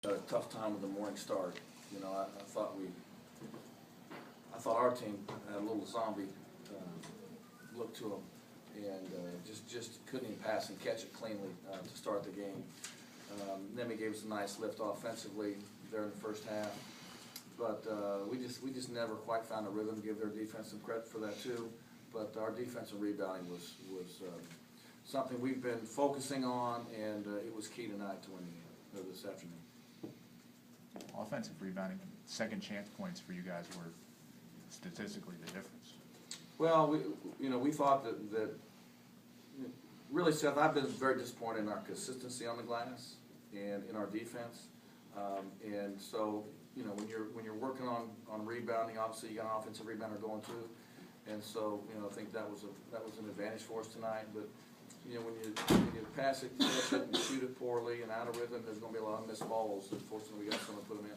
Had a tough time with the morning start. You know, I thought our team had a little zombie look to them, and just couldn't even pass and catch it cleanly to start the game. Then we gave us a nice lift offensively there in the first half, but we just never quite found a rhythm. Give their defense some credit for that too. But our defensive rebounding was something we've been focusing on, and it was key tonight to winning this afternoon. Offensive rebounding, second chance points for you guys were statistically the difference. Well, we thought that really, Seth, I've been very disappointed in our consistency on the glass and in our defense. And so, when you're working on rebounding, obviously you got an offensive rebounder going too. And so, I think that was an advantage for us tonight. But when you pass it, catch it, and shoot it poorly and out of rhythm, there's going to be a lot of missed balls. Unfortunately, we got someone to put them in.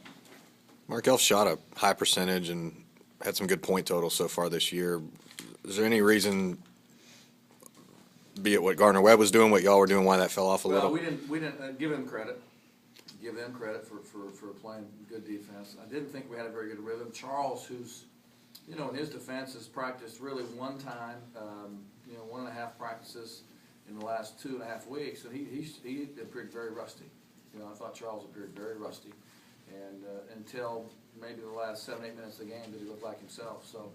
Markel shot a high percentage and had some good point totals so far this year. Is there any reason, be it what Gardner-Webb was doing, what y'all were doing, why that fell off a little? Well, we didn't give them credit. Give them credit for playing good defense. I didn't think we had a very good rhythm. Charles, who's in his defense, has practiced really one time, 1.5 practices in the last 2.5 weeks, and he appeared very rusty. I thought Charles appeared very rusty, and until maybe the last 7-8 minutes of the game did he look like himself. So,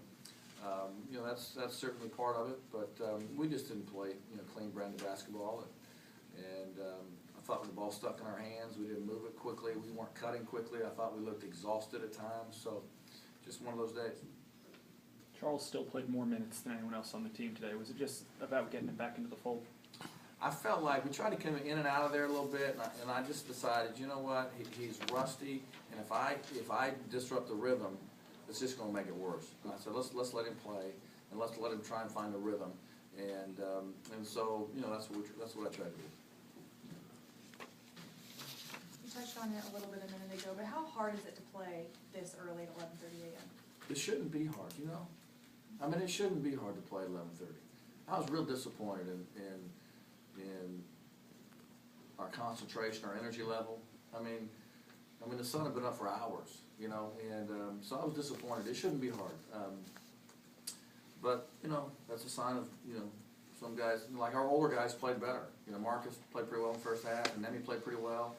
that's certainly part of it. But we just didn't play clean brand of basketball, and I thought when the ball stuck in our hands, we didn't move it quickly. We weren't cutting quickly. I thought we looked exhausted at times. So, just one of those days. Charles still played more minutes than anyone else on the team today. Was it just about getting him back into the fold? I felt like we tried to come in and out of there a little bit, and I just decided, you know what, he's rusty, and if I disrupt the rhythm, it's just going to make it worse. And I said, let's let him play, and let's let him try and find a rhythm, and so that's what I tried to do. You touched on it a little bit a minute ago, but how hard is it to play this early at 11:30 a.m.? It shouldn't be hard, I mean, it shouldn't be hard to play at 11:30. I was real disappointed in our concentration, our energy level. I mean, the sun had been up for hours, and so I was disappointed. It shouldn't be hard, but that's a sign of some guys, like our older guys, played better. Marcus played pretty well in the first half, and Nemi played pretty well.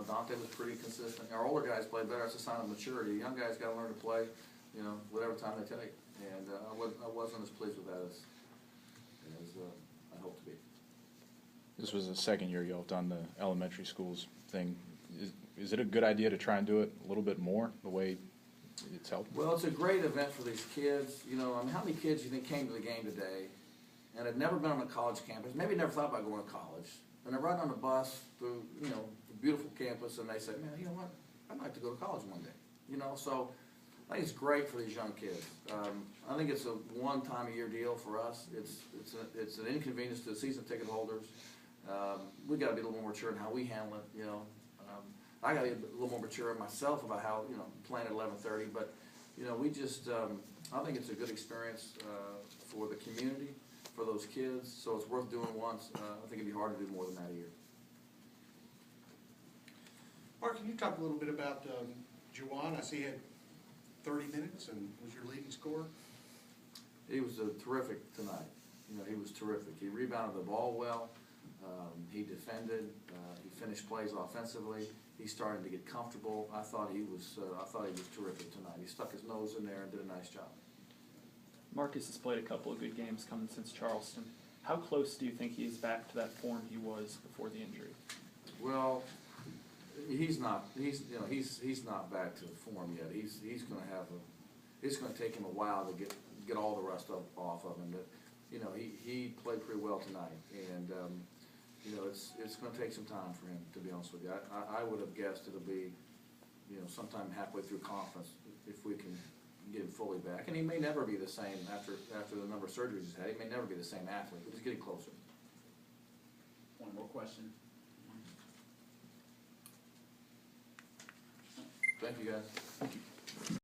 Dante was pretty consistent. Our older guys played better. It's a sign of maturity. Young guys got to learn to play, whatever time they take. And I wasn't as pleased with that as I hoped to be. This was the second year y'all done the elementary schools thing. Is it a good idea to try and do it a little bit more, the way it's helped? Well, it's a great event for these kids. How many kids do you think came to the game today and had never been on a college campus, maybe never thought about going to college, and they're riding on the bus through, a beautiful campus, and they say, man, you know what, I'd like to go to college one day. So I think it's great for these young kids. I think it's a one-time-a-year deal for us. It's an inconvenience to the season ticket holders. We got to be a little more mature in how we handle it. I got to be a little more mature in myself about how playing at 11:30. But we just I think it's a good experience for the community, for those kids. So it's worth doing once. I think it'd be hard to do more than that a year. Mark, can you talk a little bit about Juwan? I see he had 30 minutes and was your leading scorer. He was terrific tonight. He was terrific. He rebounded the ball well. He defended. He finished plays offensively. He started to get comfortable. I thought he was terrific tonight. He stuck his nose in there and did a nice job. Marcus has played a couple of good games coming since Charleston. How close do you think he is back to that form he was before the injury? Well, he's not. He's not back to the form yet. He's going to have it's going to take him a while to get all the rust off of him. But he played pretty well tonight, and it's going to take some time for him, to be honest with you. I would have guessed it'll be sometime halfway through conference if we can get him fully back. And he may never be the same after the number of surgeries he's had. He may never be the same athlete, but he's getting closer. One more question. Thank you, guys. Thank you.